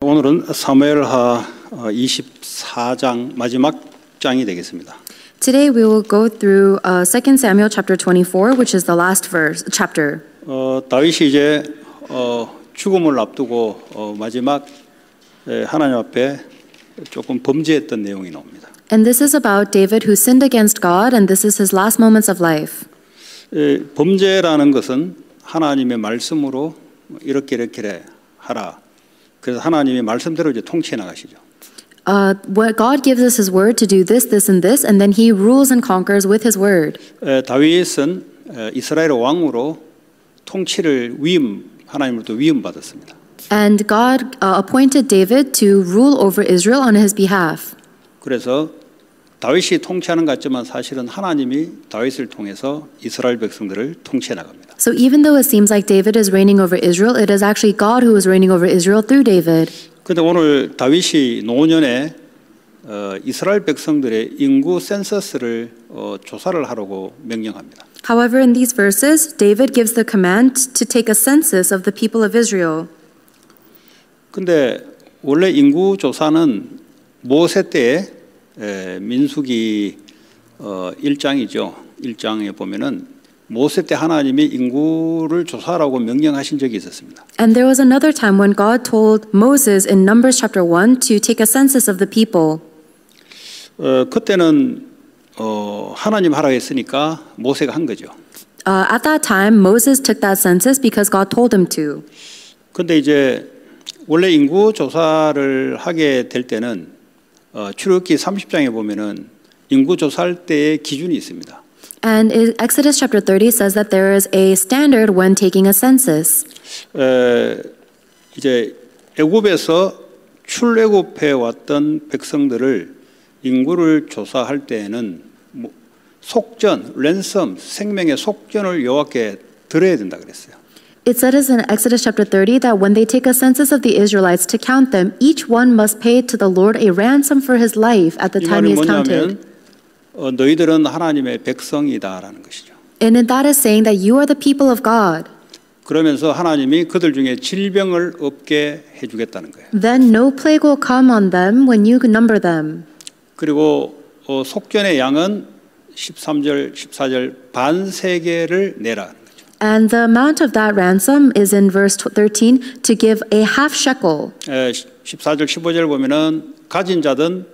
오늘은 사무엘하 24장 마지막 장이 되겠습니다. Today we will go through 2 Samuel chapter 24, which is the last chapter. 다윗이 이제 죽음을 앞두고 마지막 하나님 앞에 조금 범죄했던 내용이 나옵니다. And this is about David who sinned against God, and this is his last moments of life. 범죄라는 것은 하나님의 말씀으로 이렇게 하라. 그래서 하나님의 말씀대로 이제 통치해 나가시죠. What God gives us His word to do this, this, and this, and then He rules and conquers with His word. 다윗은 이스라엘 왕으로 통치를 하나님으로부터 위임 받았습니다. And God appointed David to rule over Israel on His behalf. 그래서 다윗이 통치하는 것 같지만 사실은 하나님이 다윗을 통해서 이스라엘 백성들을 통치해 나갑니다. So even though it seems like David is reigning over Israel, it is actually God who is reigning over Israel through David. 그런데 오늘 다윗이 노년에 이스라엘 백성들의 인구 센서스를 조사를 하라고 명령합니다. However, in these verses, David gives the command to take a census of the people of Israel. 근데 원래 인구 조사는 모세 때에 민수기 1장이죠. 1장에 보면은 모세 때 하나님이 인구를 조사하라고 명령하신 적이 있었습니다. And there was another time when God told Moses in Numbers chapter 1 to take a census of the people. 그때는 하나님 하라고 했으니까 모세가 한 거죠. At that time, Moses took that census because God told him to. 근데 이제 원래 인구 조사를 하게 될 때는 출애굽기 30장에 보면은 인구 조사할 때의 기준이 있습니다. And Exodus chapter 30 says that there is a standard when taking a census. 이제 애굽에서 출애굽해 왔던 백성들을 인구를 조사할 때에는 속전, 랜섬, 생명의 속전을 여호와께 드려야 된다 그랬어요. It says in Exodus chapter 30 that when they take a census of the Israelites to count them, each one must pay to the Lord a ransom for his life at the time he is counted. 너희들은 하나님의 백성이다라는 것이죠. And that is saying that you are the people of God. 그러면서 하나님이 그들 중에 질병을 없게 해주겠다는 거예요. Then no plague will come on them when you number them. 그리고 속전의 양은 13절, 14절 반세겔을 내라. And the amount of that ransom is in verse 13 to give a half shekel. 14절, 15절 보면은 가진 자든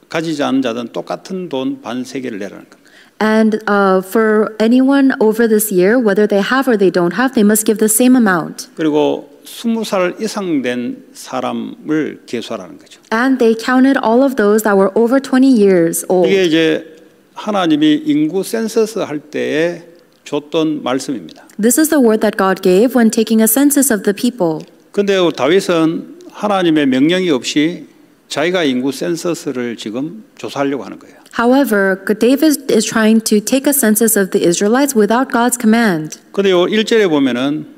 가지지 않은 자든 똑같은 돈 반세겔을 내라는 겁니다. And for anyone over this year, whether they have or they don't have, they must give the same amount. 그리고 20살 이상 된 사람을 계수하라는 거죠. And they counted all of those that were over 20 years old. 이게 이제 하나님이 인구 센서스 할 때에 줬던 말씀입니다. This is the word that God gave when taking a census of the people. 그런데 다윗은 하나님의 명령이 없이 자기가 인구 센서스를 지금 조사하려고 하는 거예요. However, David is trying to take a census of the Israelites without God's command. 그런데 1절에 보면은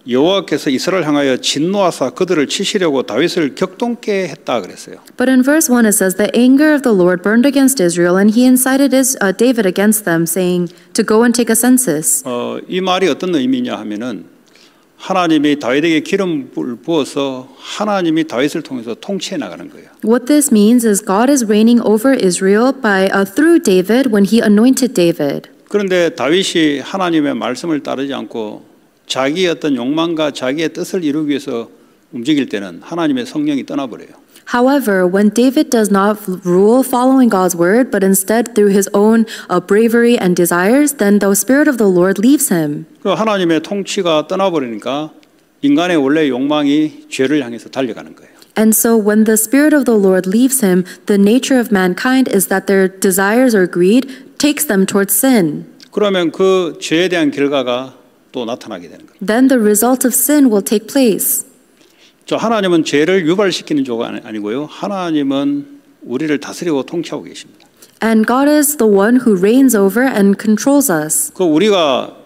여호와께서 이스라엘 향하여 진노하사 그들을 치시려고 다윗을 격동케 했다 그랬어요. But in verse 1 it says the anger of the Lord burned against Israel and he incited David against them saying to go and take a census. 이 말이 어떤 의미냐 하면은 하나님이 다윗에게 기름을 부어서 하나님이 다윗을 통해서 통치해 나가는 거예요. What this means is God is reigning over Israel through David when he anointed David. 그런데 다윗이 하나님의 말씀을 따르지 않고 자기의 어떤 욕망과 자기의 뜻을 이루기 위해서 움직일 때는 하나님의 성령이 떠나버려요. However, when David does not rule following God's word, but instead through his own bravery and desires, then the Spirit of the Lord leaves him. 하나님의 통치가 떠나버리니까 인간의 원래 욕망이 죄를 향해서 달려가는 거예요. And so when the Spirit of the Lord leaves him, the nature of mankind is that their desires or greed takes them towards sin. 그러면 그 죄에 대한 결과가 또 나타나게 되는 거예요. Then the result of sin will take place. 하나님은 죄를 유발시키는 조가 아니고요. 하나님은 우리를 다스리고 통치하고 계십니다. And God is the one who reigns over and controls us.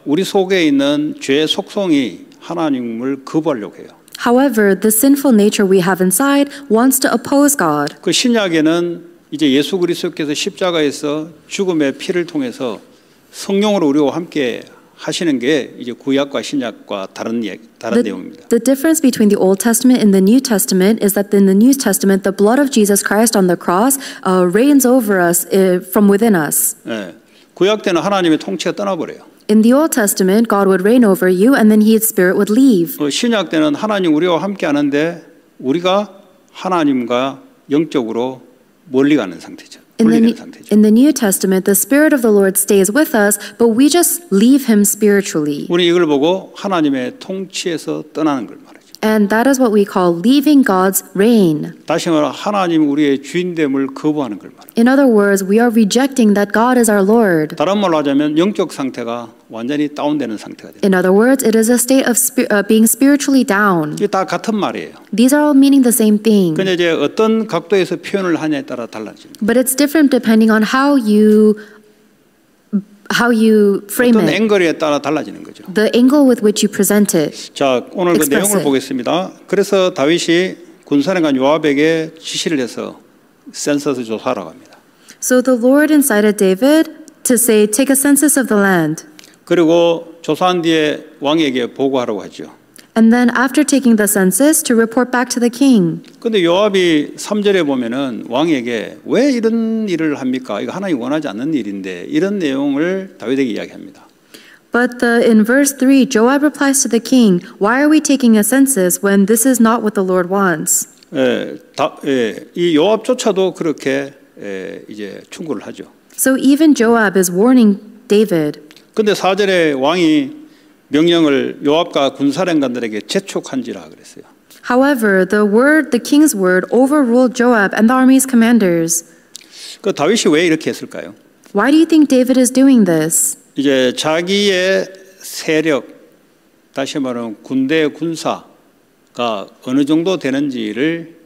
우리 속에 있는 죄의 속성이 하나님을 거부하려고 해요. However, the sinful nature we have inside wants to oppose God. 그 신약에는 이제 예수 그리스도께서 십자가에서 죽음의 피를 통해서 성령으로 우리와 함께 하시는 게 이제 구약과 신약과 다른 내용입니다. The difference between the Old Testament and the New Testament is that in the New Testament, the blood of Jesus Christ on the cross reigns over us from within us. 예, 구약 때는 하나님의 통치가 떠나버려요. In the Old Testament, God would reign over you, and then His Spirit would leave. 신약 때는 하나님 우리와 함께 하는데 우리가 하나님과 영적으로 멀리 가는 상태죠. 분리되는 상태죠. In the New Testament, the Spirit of the Lord stays with us, but we just leave Him spiritually. 우리 이걸 보고 하나님의 통치에서 떠나는 걸 말하죠. And that is what we call leaving God's reign. 다시 말해 하나님 우리의 주인됨을 거부하는 걸 말합니다. In other words, we are rejecting that God is our Lord. 다른 말로 하자면 영적 상태가 완전히 다운되는 상태가 됩니다. In other words, it is a state of being spiritually down. 이게 다 같은 말이에요. These are all meaning the same thing. 근데 이제 어떤 각도에서 표현을 하냐에 따라 달라집니다. But it's different depending on how you frame 어떤 it. 앵글에 따라 달라지는 거죠. The angle with which you present it. 자, 오늘 그 Express 내용을 it. 보겠습니다. 그래서 다윗이 군사령관 요압에게 지시를 해서 센서스 조사하라고 합니다. So the Lord incited David to say, take a census of the land. 그리고 조사한 뒤에 왕에게 보고하라고 하죠. And then after taking the census, to report back to the king. 근데 요압이 3절에 보면은 왕에게 왜 이런 일을 합니까? 이거 하나님이 원하지 않는 일인데 이런 내용을 다윗에게 이야기합니다. But in verse 3, Joab replies to the king, why are we taking a census when this is not what the Lord wants? 이 요압조차도 그렇게 이제 충고를 하죠. So even Joab is warning David. 근데 4절에 왕이 명령을 요압과 군사령관들에게 재촉한지라 그랬어요. However, the king's word overruled Joab and the army's commanders. 그 다윗이 왜 이렇게 했을까요? Why do you think David is doing this? 이제 자기의 세력, 다시 말하면 군대 군사가 어느 정도 되는지를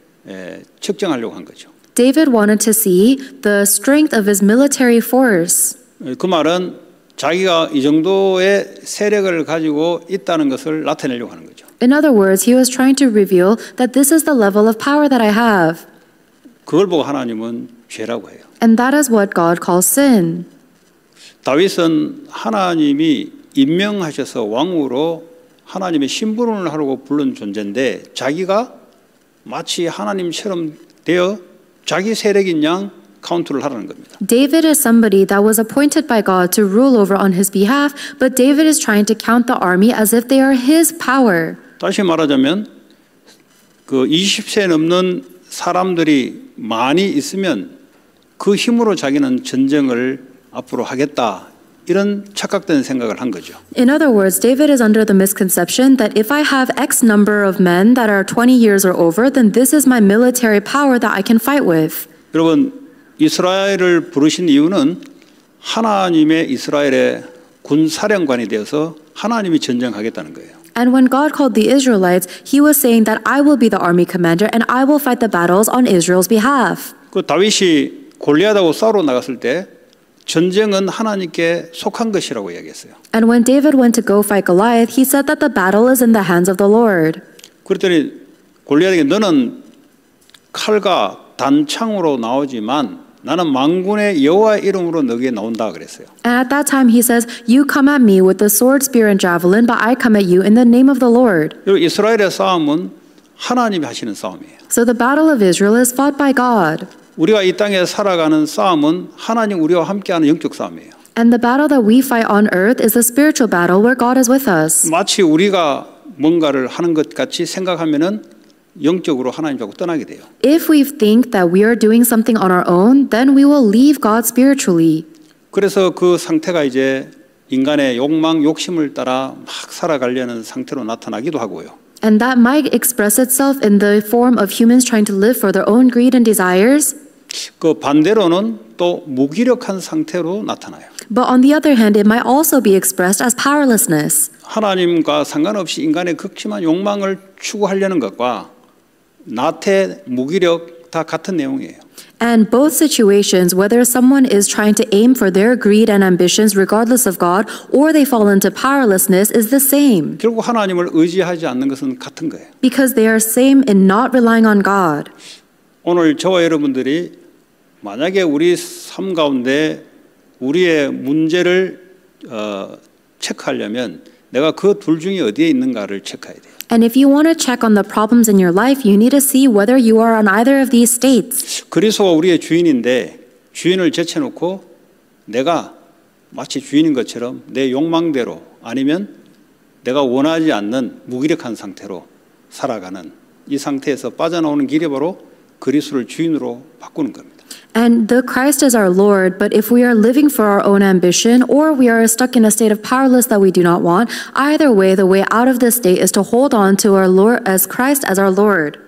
측정하려고 한 거죠. David wanted to see the strength of his military force. 그 말은 자기가 이 정도의 세력을 가지고 있다는 것을 나타내려고 하는 거죠. In other words, he was trying to reveal that this is the level of power that I have. 그걸 보고 하나님은 죄라고 해요. And that is what God calls sin. 다윗은 하나님이 임명하셔서 왕으로 하나님의 심부름을 하려고 부른 존재인데 자기가 마치 하나님처럼 되어 자기 세력인 양 카운트를 하라는 겁니다. David is somebody that was appointed by God to rule over on his behalf, but David is trying to count the army as if they are his power. 다시 말하자면 그 20세 넘는 사람들이 많이 있으면 그 힘으로 자기는 전쟁을 앞으로 하겠다. 이런 착각된 생각을 한 거죠. In other words, David is under the misconception that if I have X number of men that are 20 years or over, then this is my military power that I can fight with. 여러분, 이스라엘을 부르신 이유는 하나님의 이스라엘의 군사령관이 되어서 하나님이 전쟁하겠다는 거예요. And when God called the Israelites, he was saying that I will be the army commander and I will fight the battles on Israel's behalf. 그 다윗이 골리앗하고 싸우러 나갔을 때 전쟁은 하나님께 속한 것이라고 이야기했어요. And when David went to go fight Goliath, he said that the battle is in the hands of the Lord. 그랬더니 골리앗에게 너는 칼과 단창으로 나오지만 나는 만군의 여호와의 이름으로 너에게 나온다 그랬어요. And at that time he says, you come at me with the sword, spear, and javelin, but I come at you in the name of the Lord. 여러분, 이스라엘의 싸움은 하나님이 하시는 싸움이에요. So the battle of Israel is fought by God. 우리가 이 땅에 살아가는 싸움은 하나님 우리와 함께하는 영적 싸움이에요. And the battle that we fight on earth is a spiritual battle where God is with us. 마치 우리가 뭔가를 하는 것 같이 생각하면은 영적으로 하나님하고 떠나게 돼요. If we think that we are doing something on our own, then we will leave God spiritually. 그래서 그 상태가 이제 인간의 욕망, 욕심을 따라 막 살아가려는 상태로 나타나기도 하고요. And that might express itself in the form of humans trying to live for their own greed and desires. 그 반대로는 또 무기력한 상태로 나타나요. But on the other hand, it might also be expressed as powerlessness. 하나님과 상관없이 인간의 극심한 욕망을 추구하려는 것과 나태, 무기력 다 같은 내용이에요. And both situations, whether someone is trying to aim for their greed and ambitions regardless of God, or they fall into powerlessness, is the same. 결국 하나님을 의지하지 않는 것은 같은 거예요. Because they are same in not relying on God. 오늘 저와 여러분들이 만약에 우리 삶 가운데 우리의 문제를 체크하려면 내가 그 둘 중에 어디에 있는가를 체크해야 돼요. And if you want to check on the problems in your life, you need to see whether you are on either of these states. 그리스도가 우리의 주인인데 주인을 제쳐놓고 내가 마치 주인인 것처럼 내 욕망대로 아니면 내가 원하지 않는 무기력한 상태로 살아가는 이 상태에서 빠져나오는 길이 바로 그리스도를 주인으로 바꾸는 겁니다. And the Christ is our Lord, but if we are living for our own ambition or we are stuck in a state of powerless that we do not want, either way, the way out of this state is to hold on to our Lord as Christ as our Lord.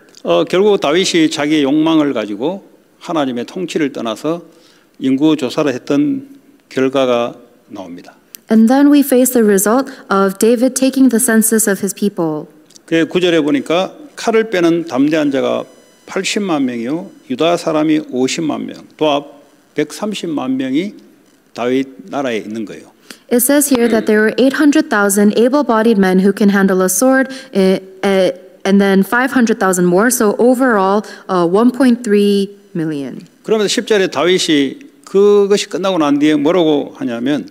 결국 다윗이 자기의 욕망을 가지고 하나님의 통치를 떠나서 인구 조사를 했던 결과가 나옵니다. And then we face the result of David taking the census of his people. 그 9절에 보니까 칼을 빼는 담대한 자가 80만 명이요 유다 사람이 50만 명, 도합 130만 명이 다윗 나라에 있는 거예요. It says here that there were 800,000 able-bodied men who can handle a sword, and then 500,000 more, so overall 1.3 million. 그러면서 10절에 다윗이 그것이 끝나고 난 뒤에 뭐라고 하냐면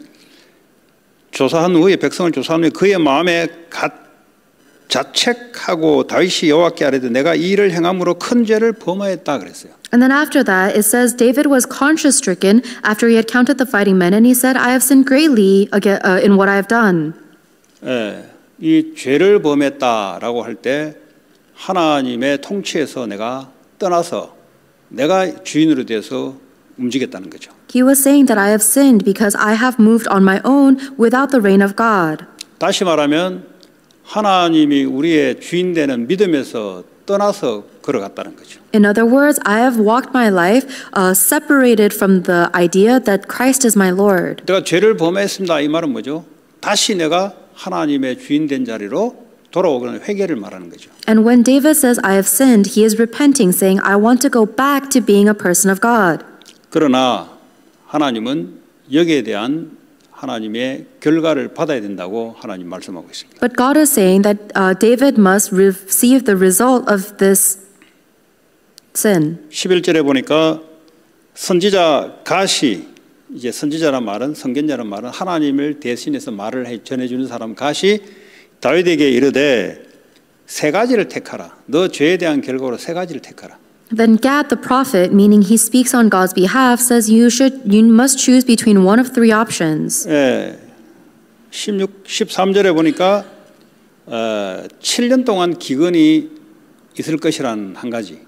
조사한 후에 백성을 조사한 후에 그의 마음에 자책하고 다윗이 여호와께 아뢰되 내가 이 일을 행함으로 큰 죄를 범하였다 그랬어요. And then after that, it says David was conscience-stricken after he had counted the fighting men, and he said, I have sinned greatly in what I have done. 이 죄를 범했다라고 할 때 하나님의 통치에서 내가 떠나서 내가 주인으로 돼서 움직였다는 거죠. He was saying that I have sinned because I have moved on my own without the reign of God. 다시 말하면 하나님이 우리의 주인 되는 믿음에서 떠나서 걸어갔다는 거죠. In other words, I have walked my life separated from the idea that Christ is my Lord. 내가 죄를 범했습니다. 이 말은 뭐죠? 다시 내가 하나님의 주인 된 자리로 돌아오는 회개를 말하는 거죠. And when David says, I have sinned, he is repenting, saying, I want to go back to being a person of God. 그러나 하나님은 여기에 대한 하나님의 결과를 받아야 된다고 하나님 말씀하고 있습니다. But God is saying that David must receive the result of this sin. 11절에 보니까 선지자 갓이 이제 선지자란 말은 선견자란 말은 하나님을 대신해서 말을 전해주는 사람 갓이 다윗에게 이르되 세 가지를 택하라. 너 죄에 대한 결과로 세 가지를 택하라. Then Gad the prophet, meaning he speaks on God's behalf, says you must choose between one of three options. 13절에 보니까 7년 동안 기근이 있을 것이라는 한 가지.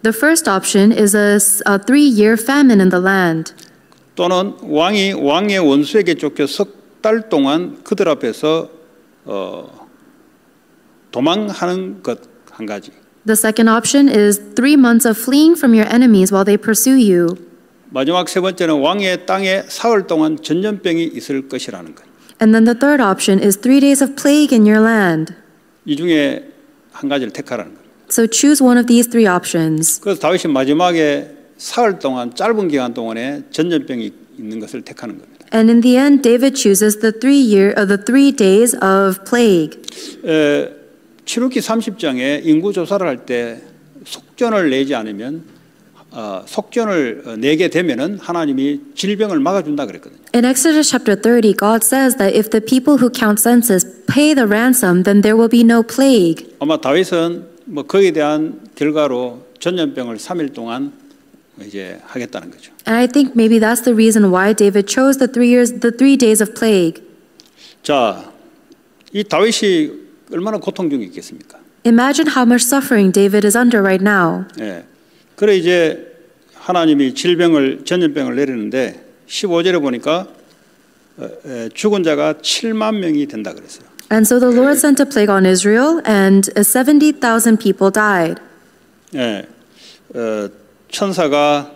The first option is a 3-year famine in the land. 또는 왕의 원수에게 쫓겨 석 달 동안 그들 앞에서 도망하는 것 한 가지. The second option is 3 months of fleeing from your enemies while they pursue you. 마지막 세 번째는 왕의 땅에 사흘 동안 전염병이 있을 것이라는 것. And then the third option is 3 days of plague in your land. 이 중에 한 가지를 택하라는 것. So choose one of these 3 options. 그래서 다윗이 마지막에 사흘 동안 짧은 기간 동안에 전염병이 있는 것을 택하는 겁니다. And in the end, David chooses the 3 days of plague. 출애굽기 30장에 인구 조사를 할 때 속전을 내지 않으면 속전을 내게 되면은 하나님이 질병을 막아준다 그랬거든요. In Exodus chapter 30, God says that if the people who count census pay the ransom, then there will be no plague. 아마 다윗은 뭐 거기에 대한 결과로 전염병을 3일 동안 이제 하겠다는 거죠. And I think maybe that's the reason why David chose the 3 days of plague. 자, 이 다윗이 얼마나 고통 중에 있겠습니까? Imagine how much suffering David is under right now. 그래 이제 하나님이 전염병을 내리는데 15절에 보니까 죽은 자가 7만 명이 된다 그랬어요. And so the Lord sent a plague on Israel, and 70,000 people died. 천사가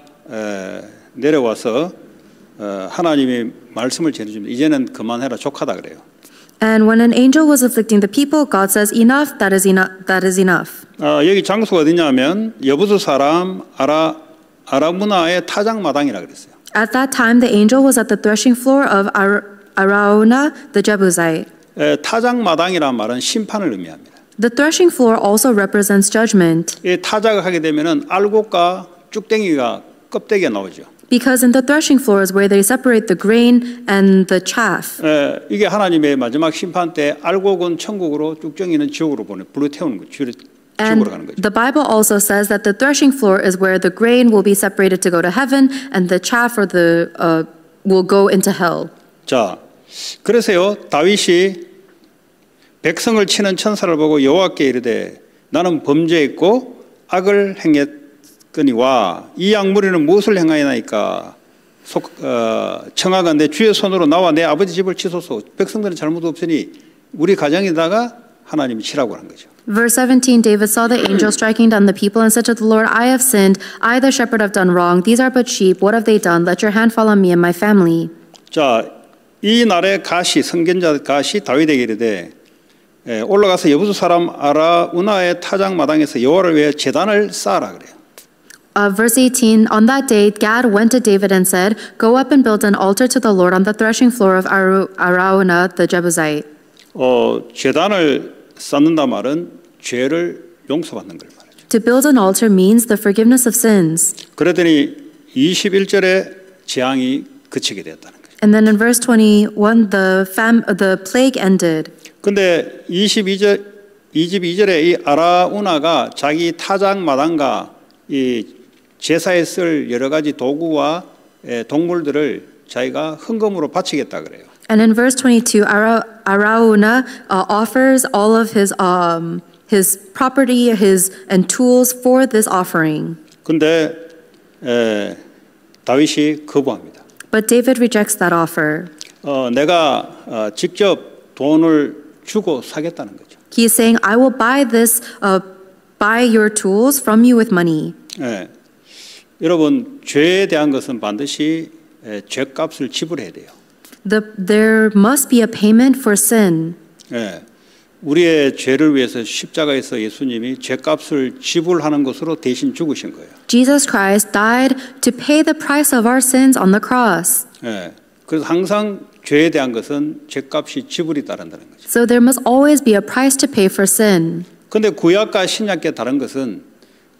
내려와서 하나님이 말씀을 전해줍니다. 이제는 그만해라, 족하다 그래요. And when an angel was afflicting the people, God says, enough, that is enough. 여기 장소가 어디냐면 여부수 사람 아라무나의 타작마당이라 그랬어요. At that time, the angel was at the threshing floor of Araunah the Jebusite. 타작마당이란 말은 심판을 의미합니다. The threshing floor also represents judgment. 이 타작을 하게 되면은 알곡과 쭉댕이가 껍데기가 나오죠. Because in the threshing floor is where they separate the grain and the chaff. 이게 하나님의 마지막 심판 때 알곡은 천국으로 쭉정이는 지옥으로 불로 태우는 거, And 지옥으로 가는 거죠. the Bible also says that the threshing floor is where the grain will be separated to go to heaven, and the chaff or the will go into hell. 자, 그래서요 다윗이 백성을 치는 천사를 보고 여호와께 이르되 나는 범죄했고 악을 행했거니와 이 양무리는 무엇을 행하였나이까 청하건대 주의 손으로 나와 내 아버지 집을 치소서. 백성들은 잘못 없으니 우리 가정에다가 하나님이 치라고 한 거죠. Verse 17, David saw the angel striking down the people and said to the Lord, I have sinned. I, the shepherd, have done wrong. These are but sheep. What have they done? Let your hand fall on me and my family. 자, 이 날의 가시, 선견자 가시 다윗에게 이르되 올라가서 여부수 사람 아라우나의 타작 마당에서 여호와를 위해 제단을 쌓아라 그래요. Verse 18, on that day, Gad went to David and said, Go up and build an altar to the Lord on the threshing floor of Araunah the Jebusite. 제단을 쌓는다 말은 죄를 용서받는 걸 말하죠. To build an altar means the forgiveness of sins. 그러더니 21절에 재앙이 그치게 되었다는 거죠. And then in verse 21, the plague ended. 근데 22절에 이 아라우나가 자기 타작 마당과 이 제사에 쓸 여러 가지 도구와 동물들을 자기가 헌금으로 바치겠다 그래요. And in verse 22, Araunah offers all of his property, and tools for this offering. 근데 다윗이 거부합니다. But David rejects that offer. 내가 직접 돈을 주고 사겠다는 거죠. He is saying, I will buy your tools from you with money. 여러분, 죄에 대한 것은 반드시 죄값을 지불해야 돼요. There must be a payment for sin. 우리의 죄를 위해서 십자가에서 예수님이 죄값을 지불하는 것으로 대신 죽으신 거예요. Jesus Christ died to pay the price of our sins on the cross. 그래서 항상 죄에 대한 것은 죄값이 지불이 따른다는 거죠. So there must always be a price to pay for sin. 그런데 구약과 신약과 다른 것은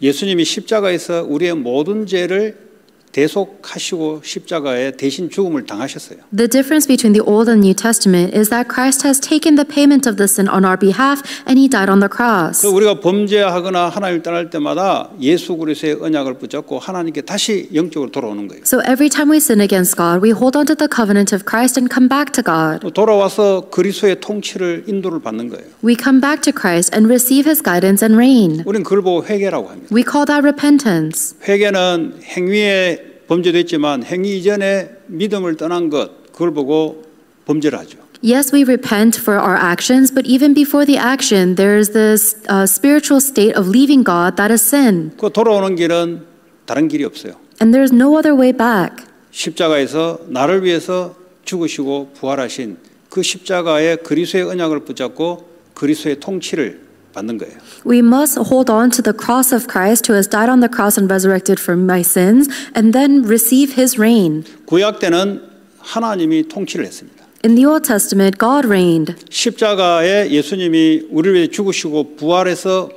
예수님이 십자가에서 우리의 모든 죄를 대속하시고 십자가에 대신 죽음을 당하셨어요. The difference between the Old and New Testament is that Christ has taken the payment of the sin on our behalf and he died on the cross. 우리가 범죄하거나 하나님을 떠날 때마다 예수 그리스도의 언약을 붙잡고 하나님께 다시 영적으로 돌아오는 거예요. So every time we sin against God, we hold on to the covenant of Christ and come back to God. 또 돌아와서 그리스도의 통치를 인도를 받는 거예요. We come back to Christ and receive his guidance and reign. 우리는 그걸 보고 회개라고 합니다. We call that repentance. 회개는 행위에 범죄됐지만 행위 이전에 믿음을 떠난 것 그걸 보고 범죄를 하죠. Yes, we repent for our actions, but even before the action, there is this spiritual state of leaving God that is sin. 그 돌아오는 길은 다른 길이 없어요. And there is no other way back. 십자가에서 나를 위해서 죽으시고 부활하신 그 십자가의 그리스도의 언약을 붙잡고 그리스도의 통치를 받는 거예요. We must hold on to the cross of Christ who has died on the cross and resurrected for my sins and then receive his reign. 구약 때는 하나님이 통치를 했습니다. In the Old Testament, God reigned. 십자가에 예수님이 우리를 위해 죽으시고 부활해서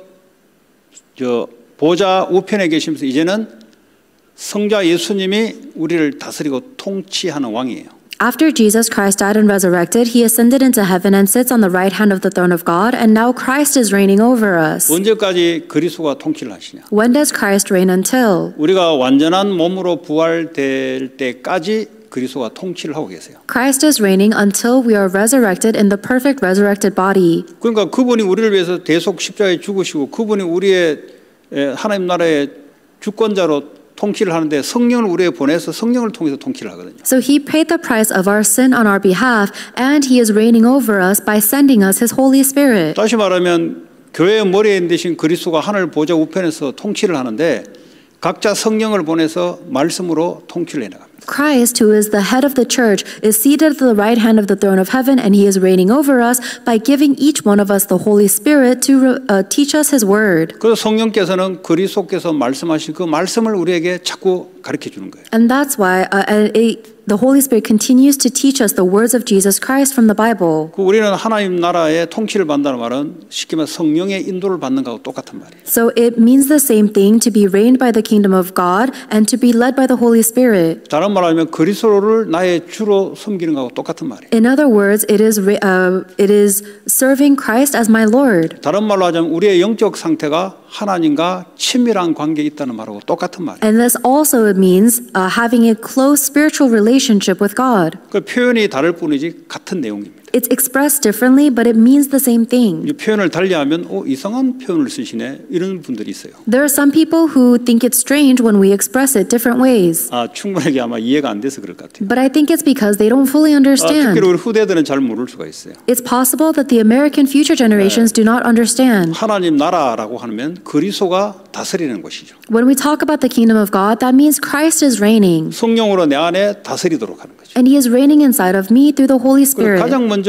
보좌 우편에 계시면서 이제는 성자 예수님이 우리를 다스리고 통치하는 왕이에요. After Jesus Christ died and resurrected, he ascended into heaven and sits on the right hand of the throne of God, and now Christ is reigning over us. 언제까지 그리스도가 통치를 하시냐? When does Christ reign until? 우리가 완전한 몸으로 부활될 때까지 그리스도가 통치를 하고 계세요. Christ is reigning until we are resurrected in the perfect resurrected body. 그러니까 그분이 우리를 위해서 대속 십자가에 죽으시고 그분이 우리의 하나님 나라의 주권자로 통치를 하는데 성령을 우리에 보내서 성령을 통해서 통치를 하거든요. So he paid the price of our sin on our behalf, and he is reigning over us by sending us his Holy Spirit. 다시 말하면 교회의 머리에 대신 그리스도가 하늘 보좌 우편에서 통치를 하는데 각자 성령을 보내서 말씀으로 통치를 해나갑니다. Christ, who is the head of the church, is seated at the right hand of the throne of heaven, and he is reigning over us by giving each one of us the Holy Spirit to teach us his word. 그래서 성령께서는 그리스도께서 말씀하신 그 말씀을 우리에게 자꾸 가르쳐 주는 거예요. And that's why the Holy Spirit continues to teach us the words of Jesus Christ from the Bible. 그 우리는 하나님 나라의 통치를 받는다는 말은 쉽게 말해 성령의 인도를 받는 거하고 똑같은 말이에요. So it means the same thing to be reigned by the kingdom of God and to be led by the Holy Spirit. 다른 말로 하면 그리스도를 나의 주로 섬기는 거하고 똑같은 말이에요. In other words, it is serving Christ as my Lord. 다른 말로 하자면 우리의 영적 상태가 하나님과 친밀한 관계에 있다는 말하고 똑같은 말이에요. And this also means having a close spiritual relationship with God. 그 표현이 다를 뿐이지 같은 내용입니다. It's expressed differently, but it means the same thing. 이 표현을 달리하면 이상한 표현을 쓰시네 이런 분들이 있어요. There are some people who think it's strange when we express it different ways. 충분하게 아마 이해가 안 돼서 그럴 것 같아요. But I think it's because they don't fully understand. 특히 우리 후대들은 잘 모를 수가 있어요. It's possible that the American future generations do not understand. 하나님 나라라고 하면 그리스도가 다스리는 것이죠. When we talk about the kingdom of God, that means Christ is reigning. 성령으로 내 안에 다스리도록 하는 거죠. And He is reigning inside of me through the Holy Spirit. 가장 먼저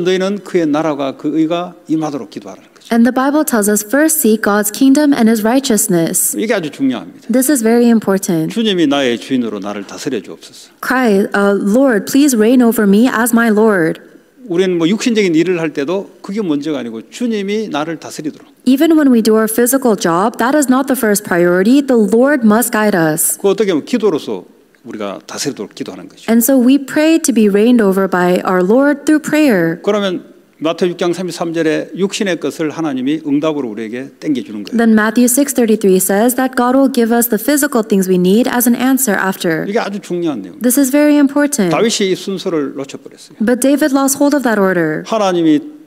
너희는 그의 나라가 그 의가 임하도록 기도하라는 거죠. And the Bible tells us first seek God's kingdom and His righteousness. 이게 아주 중요합니다. This is very important. 주님이 나의 주인으로 나를 다스려 주옵소서. Cry, Lord, please reign over me as my Lord. 우리는 육신적인 일을 할 때도 그게 먼저가 아니고 주님이 나를 다스리도록. Even when we do our physical job, that is not the first priority. The Lord must guide us. 그 어떻게 보면 기도로서 우리가 다스리도록 기도하는 거죠. And so we pray to be reigned over by our Lord through prayer. 그러면 마태복음 6장 33절에 육신의 것을 하나님이 응답으로 우리에게 땡겨주는 거예요. Then Matthew 6:33 says that God will give us the physical things we need as an answer after. 이게 아주 중요한 내용. This is very important. 다윗이 이 순서를 놓쳐버렸어요. But David lost hold of that order. 하나님이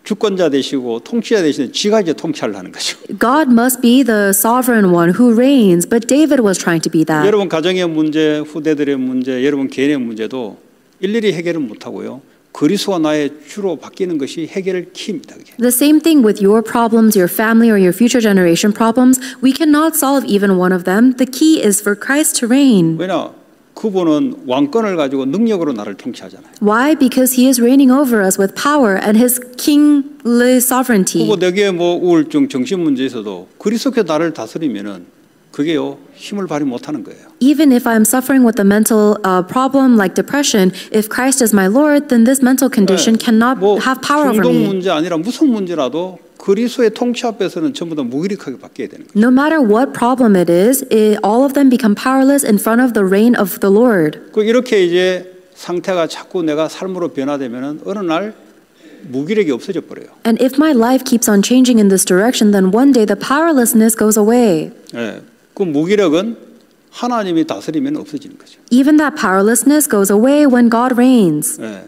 주권자 되시고 통치자 되시는 지가 이제 통치를 하는 거죠. God must be the sovereign one who reigns, but David was trying to be that. 여러분 가정의 문제, 후대들의 문제, 여러분 개인의 문제도 일일이 해결을 못하고요. 그리스도가 나의 주로 바뀌는 것이 해결의 키입니다. 그게. The same thing with your problems, your family, or your future generation problems. We cannot solve even one of them. The key is for Christ to reign. 왜냐? 그분은 왕권을 가지고 능력으로 나를 통치하잖아요. Why? Because He is reigning over us with power and His kingly sovereignty. 그리고 내게 우울증, 정신 문제 있어도 그리스도께 나를 다스리면은 그게요 힘을 발휘 못하는 거예요. Even if I'm suffering with a mental problem like depression, if Christ is my Lord, then this mental condition cannot have power over 중독 me. 문제 아니라 무슨 문제라도 그리스도의 통치 앞에서는 전부 다 무기력하게 바뀌어야 되는 거예요. No matter what problem it is, all of them become powerless in front of the reign of the Lord. 이렇게 이제 상태가 자꾸 내가 삶으로 변화되면은 어느 날 무기력이 없어져 버려요. And if my life keeps on changing in this direction, then one day the powerlessness goes away. 예, 그 무기력은 하나님이 다스리면 없어지는 거죠. Even that powerlessness goes away when God reigns. 예.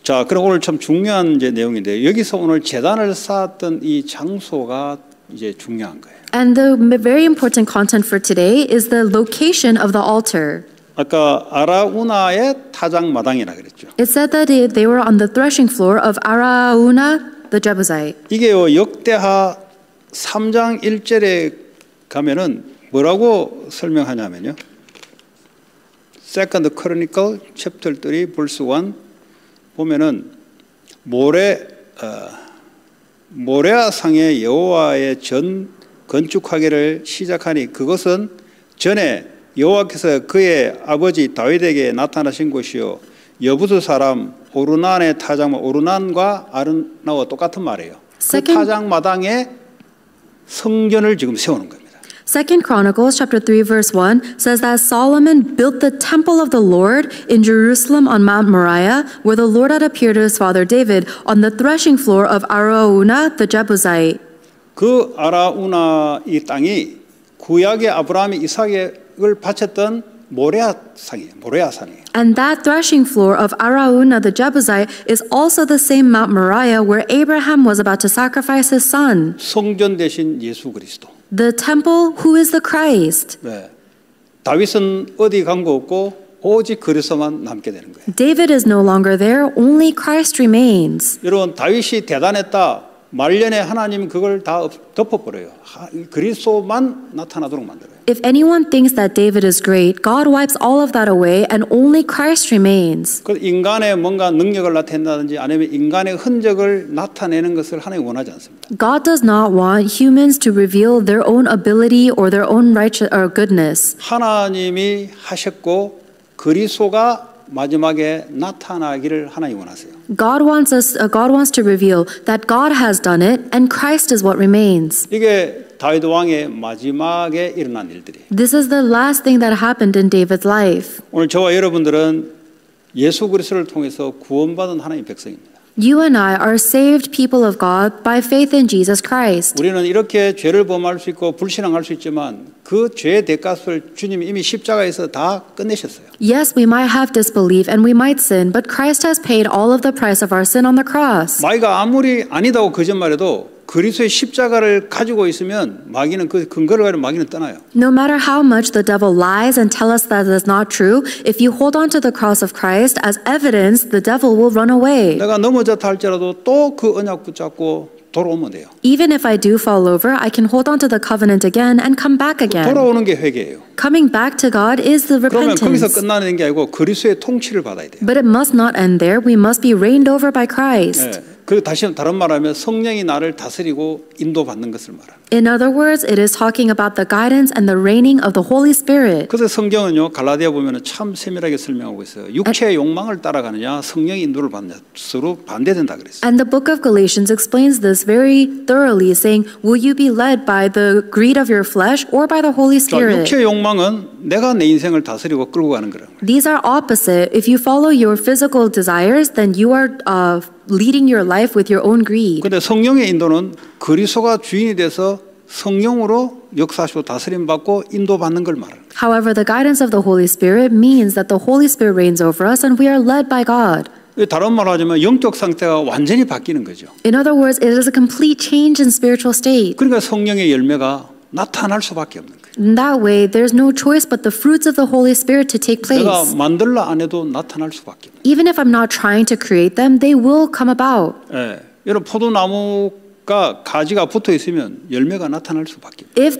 자, 그럼 오늘 참 중요한 이제 내용인데 여기서 오늘 제단을 쌓았던 이 장소가 이제 중요한 거예요. And the very important content for today is the location of the altar. 아까 아라우나의 타작마당이라 그랬죠. It said that they were on the threshing floor of Araunah the Jebusite. 이게요 역대하 3장 1절에 가면은 뭐라고 설명하냐면요. Second Chronicle chapter 3 verse 1 보면은 모레아상의 여호와의 전 건축하기를 시작하니 그것은 전에 여호와께서 그의 아버지 다윗에게 나타나신 곳이요 여부스 사람 오르난의 타작마 오르난과 아르나와 똑같은 말이에요. 그 타작마당에 성전을 지금 세우는 겁니다. Second Chronicles chapter 3 verse 1 says that Solomon built the temple of the Lord in Jerusalem on Mount Moriah, where the Lord had appeared to his father David on the threshing floor of Araunah the Jebusite. 그 아라우나 이 땅이 구약의 아브라함이 이삭을 바쳤던 모레아산이에요. And that threshing floor of Araunah the Jebusite is also the same Mount Moriah where Abraham was about to sacrifice his son. 성전 대신 예수 그리스도. The temple who is the Christ. 네. 다윗은 어디 간 거 없고 오직 그리스도만 남게 되는 거예요. David is no longer there, only Christ remains. 여러분 다윗이 대단했다. 말년에 하나님 그걸 다 덮어버려요. 그리스도만 나타나도록 만들어요. If anyone thinks that David is great, God wipes all of that away and only Christ remains. 그 인간의 뭔가 능력을 나타낸다든지 아니면 인간의 흔적을 나타내는 것을 하나님 원하지 않습니다. God does not want humans to reveal their own ability or their own righteous or goodness. 하나님이 하셨고 그리스도가 마지막에 나타나기를 하나님 원하세요. God wants to reveal that God has done it and Christ is what remains. 이게 다윗 왕의 마지막에 일어난 일들이. This is the last thing that happened in David's life. 오늘 저와 여러분들은 예수 그리스도를 통해서 구원받은 하나님의 백성입니다. You and I are saved people of God by faith in Jesus Christ. 우리는 이렇게 죄를 범할 수 있고 불신앙할 수 있지만 그 죄의 대가를 주님이 이미 십자가에서 다 끝내셨어요. Yes, we might have disbelief and we might sin, but Christ has paid all of the price of our sin on the cross. 마귀가 아무리 아니다고 거짓말해도 그리스도의 십자가를 가지고 있으면 마귀는 그 근거를 가지고 마귀는 떠나요. No matter how much the devil lies and tell us that is not true, if you hold on to the cross of Christ as evidence, the devil will run away. 내가 넘어졌다 할지라도 또 그 언약 붙잡고 돌아오면 돼요. Even if I do fall over, I can hold on to the covenant again and come back again. 돌아오는 게 회개예요. Coming back to God is the 그러면 거기서 repentance. 끝나는 게 아니고 그리스도의 통치를 받아야 돼요. But it must not end there. We must be reigned over by Christ. 네. 그 다시 다른 말하면 성령이 나를 다스리고 인도받는 것을 말합니다. In other words, it is talking about the guidance and the reigning of the Holy Spirit. 그래서 성경은요 갈라디아 보면은 참 세밀하게 설명하고 있어요. 육체의 욕망을 따라가느냐 성령의 인도를 받느냐 서로 반대된다 그랬어요. And the book of Galatians explains this very thoroughly, saying, will you be led by the greed of your flesh or by the Holy Spirit? 육체의 욕망은 내가 내 인생을 다스리고 끌고 가는 거라는 거예요. These are opposite. If you follow your physical desires, then you are leading your life with your own greed. 그런데 성령의 인도는 그리스도가 주인이 돼서 성령으로 역사하시고 다스림 받고 인도받는 걸 말합니다. However, the guidance of the Holy Spirit means that the Holy Spirit reigns over us and we are led by God. 다른 말로 하자면 영적 상태가 완전히 바뀌는 거죠. In other words, it is a complete change in spiritual state. 그러니까 성령의 열매가 나타날 수밖에 없는 거예요. In that way, there's no choice but the fruits of the Holy Spirit to take place. 내가 만들라 안 해도 나타날 수밖에 없는 Even if I'm not trying to create them, they will come about. 거예요. 여러분 포도나무가 가지가 붙어 있으면 열매가 나타날 수밖에 없어요. If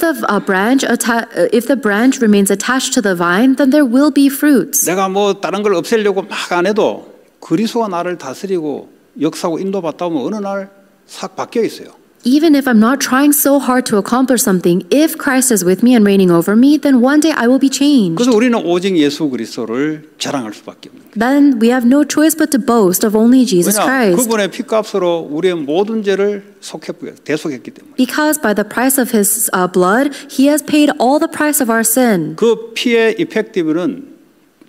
the branch remains attached to the vine, then there will be fruits. 내가 뭐 다른 걸 없애려고 막 안 해도 그리스도가 나를 다스리고 역사하고 인도받다 보면 어느 날 싹 바뀌어 있어요. Even if I'm not trying so hard to accomplish something, if Christ is with me and reigning over me, then one day I will be changed. 그래서 우리는 오직 예수 그리스도를 자랑할 수밖에 없는 거예요. Then we have no choice but to boast of only Jesus 왜냐? Christ. 그분의 피값으로 우리의 모든 죄를 대속했기 때문에. Because by the price of His blood, He has paid all the price of our sin. 그 피의 이펙티브는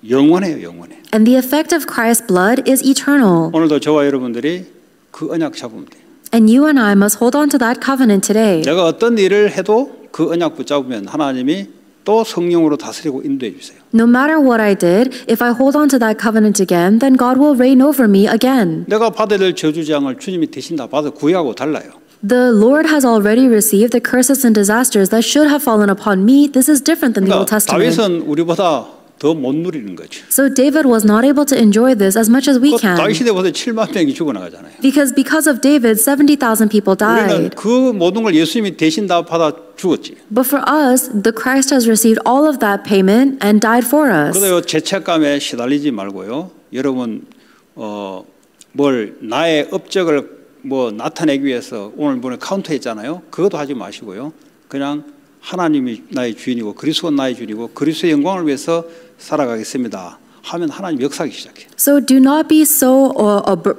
영원해요, 영원해. And the effect of Christ's blood is eternal. 오늘도 저와 여러분들이 그 언약 잡으면 돼요. And you and I must hold on to that covenant today. 내가 어떤 일을 해도 그 언약 붙잡으면 하나님이 또 성령으로 다스리고 인도해 주세요. No matter what I did, if I hold on to that covenant again, then God will reign over me again. 내가 받아야 될 저주장을 주님이 대신 다 받아 구하고 달라요. The Lord has already received the curses and disasters that should have fallen upon me. This is different than the Old 그러니까 Testament. 다윗은 우리보다 더 못 누리는 거죠. So David was not able to enjoy this as much as we can. 다윗 시대보다 7만 명이 죽어나가잖아요. Because of David, 70,000 people 우리는 died. 그 모든 걸 예수님이 대신 다 받아 죽었지. But for us, the Christ has received all of that payment and died for us. 그래서 죄책감에 시달리지 말고요. 여러분 뭘 나의 업적을 뭐 나타내기 위해서 오늘 보내 카운트했잖아요. 그것도 하지 마시고요. 그냥 하나님이 나의 주인이고 그리스도가 나의 주인이고 그리스도의 영광을 위해서 살아가겠습니다. 하면 하나님 역사하기 시작해요. So do not be so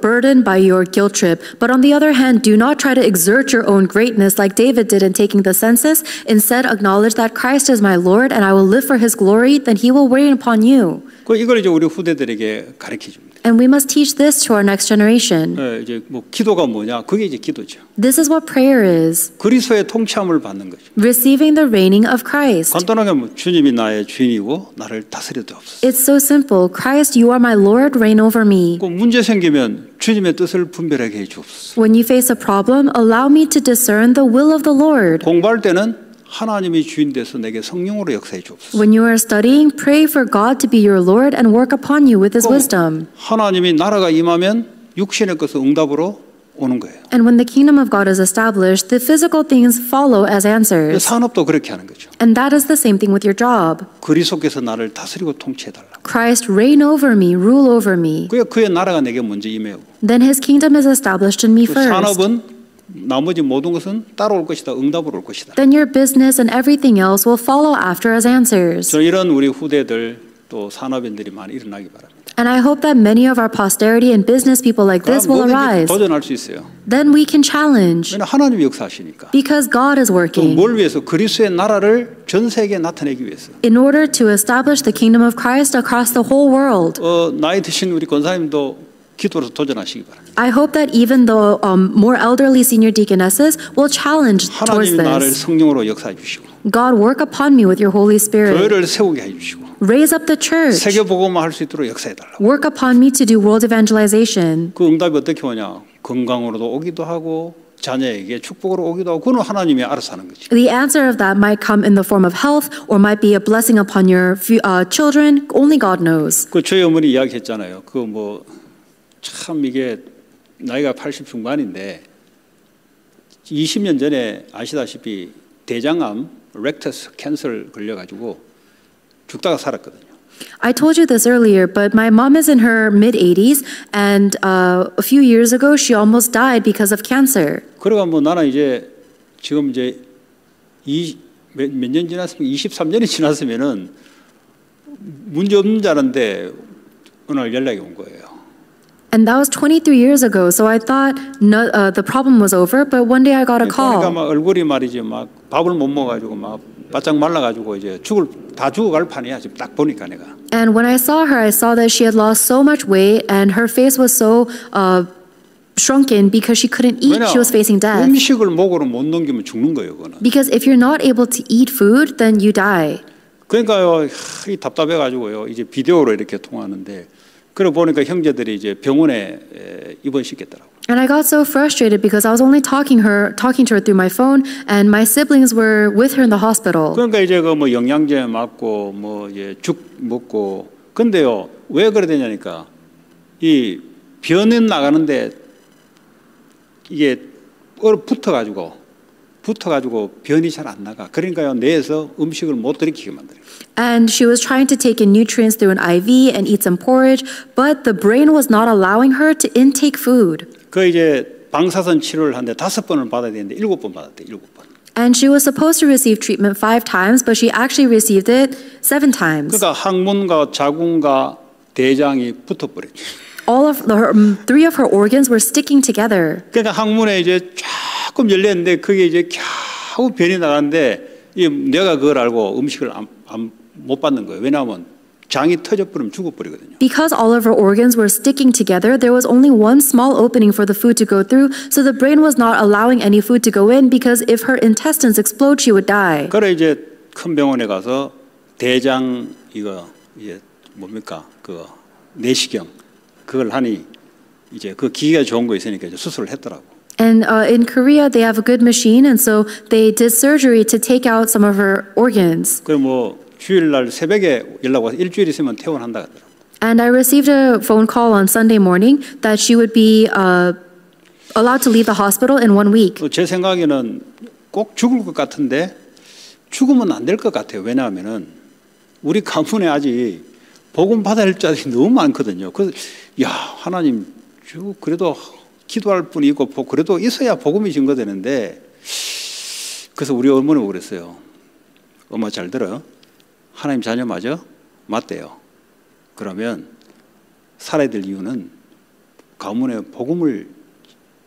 burdened by your guilt trip, but on the other hand, do not try to exert your own greatness like David did in taking the census. Instead, acknowledge that Christ is my Lord and I will live for His glory, then He will reign upon you. 이걸 이제 우리 후대들에게 가르쳐 줍니다. And we must teach this to our next generation. 이제 뭐 기도가 뭐냐? 그게 이제 기도죠. This is what prayer is. 그리스도의 통치함을 받는 거죠. Receiving the reigning of Christ. 간단하게 뭐 주님이 나의 주인이고 나를 다스려주옵소서. It's so simple. Christ, you are my Lord, reign over me. 그 문제 생기면 주님의 뜻을 분별하게 해 주옵소서. When you face a problem, allow me to discern the will of the Lord. 공부할 때는 하나님이 주인 돼서 내게 성령으로 역사해 주옵소서. When you are studying, pray for God to be your Lord and work upon you with His wisdom. 하나님이 나라가 임하면 육신의 것을 응답으로 오는 거예요. And when the kingdom of God is established, the physical things follow as answers. 산업도 그렇게 하는 거죠. And that is the same thing with your job. 그리스도께서 나를 다스리고 통치해달라. Christ, reign over me, rule over me. 그의 나라가 내게 먼저 임해요. Then His kingdom is established in me first. 산업은 나머지 모든 것은 따라올 것이다. 응답으로 올 것이다. Then your business and everything else will follow after as answers. 저 이런 우리 후대들 또 산업인들이 많이 일어나기 바랍니다. And I hope that many of our posterity and business people like this will 뭐든지 arise. 도전할 수 있어요. Then we can challenge 왜냐하면 하나님이 역사하시니까. because God is 그럼 working 뭘 위해서? 그리스도의 나라를 전 세계에 나타내기 위해서. in order to establish the kingdom of Christ across the whole world. 나이 드신 우리 권사님도 기도로 도전하시기 바랍니다. I hope that even the more elderly senior deaconesses will challenge towards 하나님이 나를 this. 성령으로 역사해 주시고 God, work upon me with your Holy Spirit. 교회를 세우게 해 주시고 Raise up the church. 세계 복음화 할 수 있도록 역사해 달라고. Work upon me to do world evangelization. 그 응답이 어떻게 오냐? 건강으로도 오기도 하고 자녀에게 축복으로 오기도 하고 그건 하나님이 알아서 하는 거지. The answer of that might come in the form of health or might be a blessing upon your children. Only God knows. 그 저희 어머니 이야기했잖아요. 그 뭐 참 이게 나이가 80 중반인데 20년 전에 아시다시피 대장암 렉터스 캔서를 걸려가지고 죽다가 살았거든요. I told you this earlier, but my mom is in her mid-80s, and a few years ago she almost died because of cancer. 그러가 뭐 나는 이제 지금 이제 몇 년 지났으면 23년이 지났으면은 문제 없는 줄 알았는데 어느 날 연락이 온 거예요. And that was 23 years ago, so I thought the problem was over, but one day I got a 그러니까 call. 막 얼굴이 말이지 막 밥을 못 먹어가지고 막 바짝 말라가지고 이제 다 죽어갈 판이야 지금 딱 보니까 내가. And when I saw her, I saw that she had lost so much weight, and her face was so shrunken because she couldn't eat. She was facing death. 음식을 목으로 못 넘기면 죽는 거예요, 그거는. Because if you're not able to eat food, then you die. 그러니까요, 답답해가지고요, 이제 비디오로 이렇게 통화하는데, 그러고 보니까 형제들이 이제 병원에 입원시켰더라고. And I got so frustrated because I was only talking to her through my phone, and my siblings were with her in the hospital. 그러니까 이제 그 뭐 영양제 맞고 뭐 이제 죽 먹고, 근데요, 왜 그래 되냐니까 이 변은 나가는데 이게 붙어가지고 변이 잘 안 나가. 그러니까요, 뇌에서 음식을 못 들이키게 만들어요. And she was trying to take in nutrients through an IV and eat some porridge, but the brain was not allowing her to intake food. 그 이제 방사선 치료를 하는데 5번을 받아야 되는데 7번 받았대. 7번. And she was supposed to receive treatment 5 times, but she actually received it 7 times. 그러니까 항문과 자궁과 대장이 붙어버렸죠. All of her 3 of her organs were sticking together. 그러니까 항문에 이제 조금 열렸는데 그게 이제 겨우 변이 나가는데 내가 그걸 알고 음식을 못 받는 거예요. 왜냐하면 장이 터져버리면 죽어버리거든요. Because all of her organs were sticking together, there was only one small opening for the food to go through, so the brain was not allowing any food to go in because if her intestines explode, she would die. 그래 이제 큰 병원에 가서 대장 이거 이제 뭡니까 그 내시경 그걸 하니 이제 그 기계가 좋은 거 있으니까 이제 수술을 했더라고. And in Korea, they have a good machine, and so they did surgery to take out some of her organs. 그 뭐 주일날 새벽에 연락 와서 일주일 있으면 퇴원한다 하더라고. And I received a phone call on Sunday morning that she would be allowed to leave the hospital in 1 week. 제 생각에는 꼭 죽을 것 같은데 죽으면 안 될 것 같아요. 왜냐하면은 우리 가문에 아직 복음 받을 자들이 너무 많거든요. 그래서 야 하나님 그래도 기도할 분이 있고 그래도 있어야 복음이 증거되는데 그래서 우리 어머니가 그랬어요. 엄마 잘 들어요. 하나님 자녀 맞아? 맞대요. 그러면 살아야 될 이유는 가문에 복음을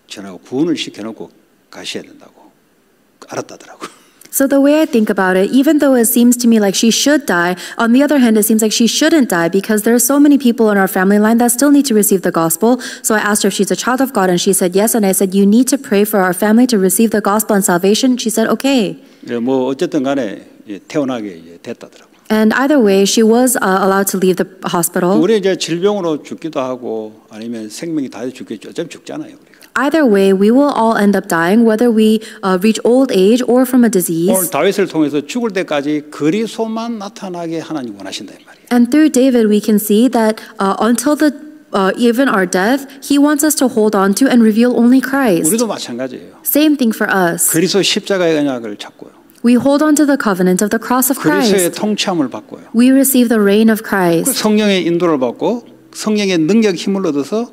전하고 구원을 시켜놓고 가셔야 된다고 알았다더라고. So the way I think about it, even though it seems to me like she should die, on the other hand, it seems like she shouldn't die because there are so many people in our family line that still need to receive the gospel. So I asked her if she's a child of God, and she said yes. And I said, you need to pray for our family to receive the gospel and salvation. She said, okay. 뭐 어쨌든 간에 태어나게 됐다더라고. And either way, she was allowed to leave the hospital. 우리 이제 질병으로 죽기도 하고 아니면 생명이 다 죽겠죠. 어차피 죽잖아요, 우리가. Either way, we will all end up dying, whether we reach old age or from a disease. 오늘 다윗을 통해서 죽을 때까지 그리스도만 나타나게 하나님 원하신다 이 말이에요. And through David, we can see that until even our death, he wants us to hold on to and reveal only Christ. 우리도 마찬가지예요. Same thing for us. 그리스도 십자가의 언약을 잡고요. We hold on to the covenant of the cross of 그리스도의 Christ. 통치함을 받고요. We receive the reign of Christ. 성령의 인도를 받고 성령의 능력 힘을 얻어서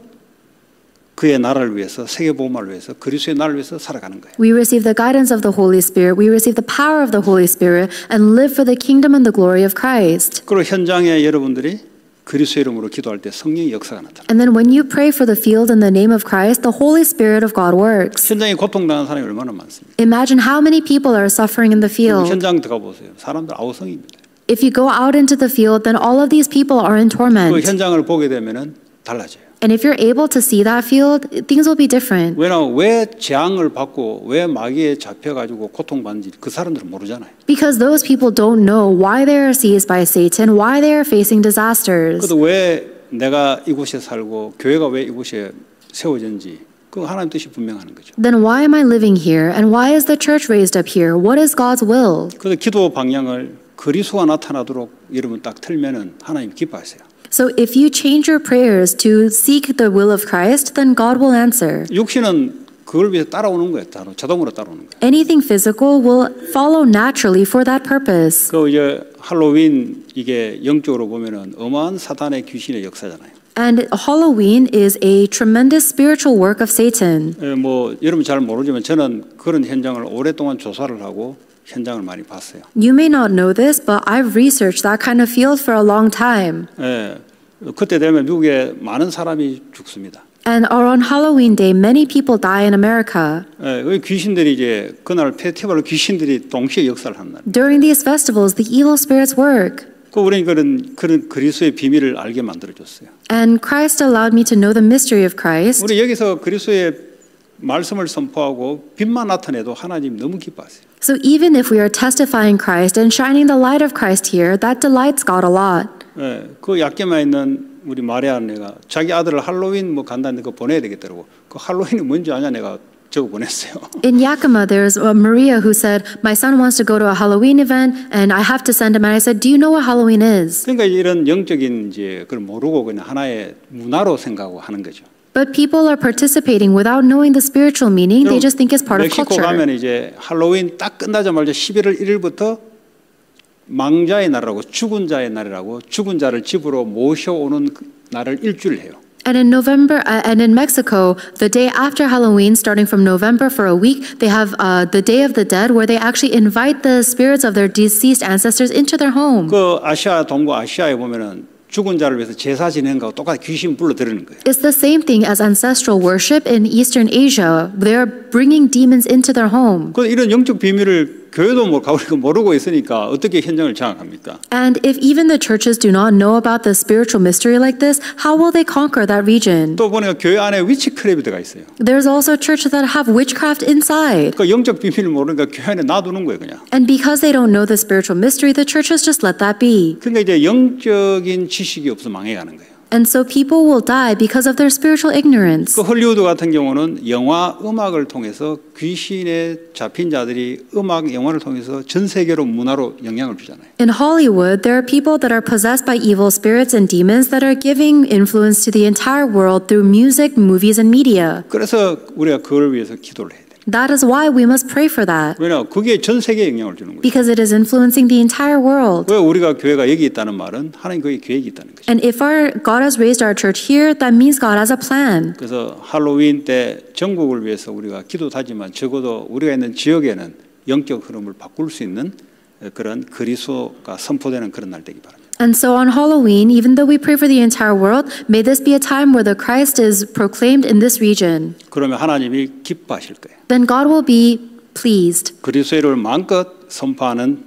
그의 나라를 위해서 세계 복음화를 위해서 그리스도의 나라를 위해서 살아가는 거예요. We receive the guidance of the Holy Spirit. We receive the power of the Holy Spirit and live for the kingdom and the glory of Christ. 그리고 현장에 여러분들이 그리스도의 이름으로 기도할 때 성령의 역사가 나타나요. And then when you pray for the field in the name of Christ, the Holy Spirit of God works. 현장에 고통당한 사람이 얼마나 많습니까? Imagine how many people are suffering in the field. 현장 들어가 보세요. 사람들 아우성입니다. If you go out into the field, then all of these people are in 그 torment. 현장을 보게 되면은 달라져요. And if you're able to see that field, things will be different. 왜냐하면 왜 재앙을 받고 왜 마귀에 잡혀가지고 고통받는지 그 사람들은 모르잖아요. Because those people don't know why they are seized by Satan, why they are facing disasters. 그래도 왜 내가 이곳에 살고 교회가 왜 이곳에 세워졌는지 그 하나님 뜻이 분명한 거죠. Then why am I living here? And why is the church raised up here? What is God's will? 그래서 기도 방향을 그리스도가 나타나도록 여러분 딱 틀면은 하나님 기뻐하세요. So if you change your prayers to seek the will of Christ, then God will answer. 육신은 그걸 위해서 따라오는 거예요. 자동으로 따라오는 거예요. Anything physical will follow naturally for that purpose. 그 이제 할로윈 이게 영적으로 보면은 어마한 사탄의 귀신의 역사잖아요. And Halloween is a tremendous spiritual work of Satan. 뭐 여러분 잘 모르지만 저는 그런 현장을 오랫동안 조사를 하고 현장을 많이 봤어요. You may not know this, but I've researched that kind of field for a long time. 그때 되면 미국에 많은 사람이 죽습니다. And on Halloween day, many people die in America. 귀신들이 이제 그날 페스티벌 귀신들이 동시에 역사를 하는 날. During these festivals, the evil spirits work. 우리는 그런 그리스도의 비밀을 알게 만들어 줬어요. And Christ allowed me to know the mystery of Christ. 우리 여기서 그리스도의 말씀을 선포하고 빛만 나타내도 하나님 너무 기뻐하세요. So even if we are testifying Christ and shining the light of Christ here, that delights God a lot. 그 약게만 있는 우리 마리아 내가 자기 아들을 할로윈 뭐 간다는데 그거 보내야 되겠더라고. 그 할로윈이 뭔지 아냐 내가 적어 보냈어요. In Yakima, there's Maria who said, "My son wants to go to a Halloween event, and I have to send him." And I said, "Do you know what Halloween is?" 그러니까 이런 영적인 이제 그걸 모르고 그냥 하나의 문화로 생각하고 하는 거죠. But people are participating without knowing the spiritual meaning. They just think it's part of 멕시코 culture. 가면 이제 할로윈 딱 끝나자마자 11월 1일부터 망자의 날이라고 죽은 자의 날이라고 죽은 자를 집으로 모셔오는 날을 일주일 해요. And in Mexico, the day after Halloween, starting from November for a week, they have the Day of the Dead, where they actually invite the spirits of their deceased ancestors into their home. 그 동부 아시아에 보면은 죽은 자를 위해서 제사 지내는 거하고 똑같이 귀신 불러들이는 거예요. It's the same thing as ancestral worship in Eastern Asia. They're bringing demons into their home. 그 이런 영적 비밀을 교회도 모르고 있으니까 어떻게 현장을 장악합니까? And if even the churches do not know about the spiritual mystery like this, how will they conquer that region? 또 보니까 교회 안에 위치크래프트가 들어가 있어요. There's also churches that have witchcraft inside. 그 영적 비밀을 모르니까 교회 안에 놔두는 거예요, 그냥. And because they don't know the spiritual mystery, the churches just let that be. 그러니까 이제 영적인 지식이 없어 망해가는 거예요. And so people will die because of their spiritual ignorance. 그 헐리우드 같은 경우는 영화, 음악을 통해서 귀신에 잡힌 자들이 음악, 영화를 통해서 전 세계로 문화로 영향을 주잖아요. In Hollywood, there are people that are possessed by evil spirits and demons that are giving influence to the entire world through music, movies, and media. 그래서 우리가 그걸 위해서 기도를 해야 돼요. That is why we must pray for that. 왜냐하면 그게 전 세계에 영향을 주는 거예요. Because it is influencing the entire world. 왜 우리가 교회가 여기 있다는 말은 하나님 거기 계획이 있다는 거죠. And if God has raised our church here, that means God has a plan. 그래서 할로윈 때 전국을 위해서 우리가 기도하지만 적어도 우리가 있는 지역에는 영적 흐름을 바꿀 수 있는 그런 그리스도가 선포되는 그런 날 되기 바랍니다. And so on Halloween, even though we pray for the entire world, may this be a time where the Christ is proclaimed in this region. 그러면 하나님이 기뻐하실 거예요. Then God will be pleased. 그리스도의 이름을 마음껏 선포하는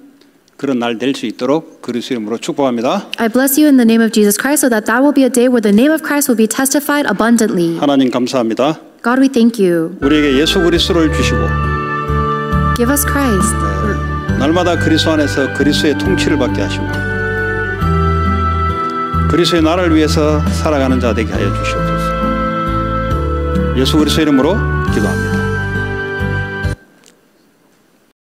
그런 날 될 수 있도록 그리스도의 이름으로 축복합니다. I bless you in the name of Jesus Christ so that that will be a day where the name of Christ will be testified abundantly. 하나님 감사합니다. God, we thank you. 우리에게 예수 그리스도를 주시고 Give us Christ. 날마다 그리스도 안에서 그리스도의 통치를 받게 하시고 그리스도의 나라를 위해서 살아가는 자 되게 하여 주시옵소서. 예수 그리스도 이름으로 기도합니다.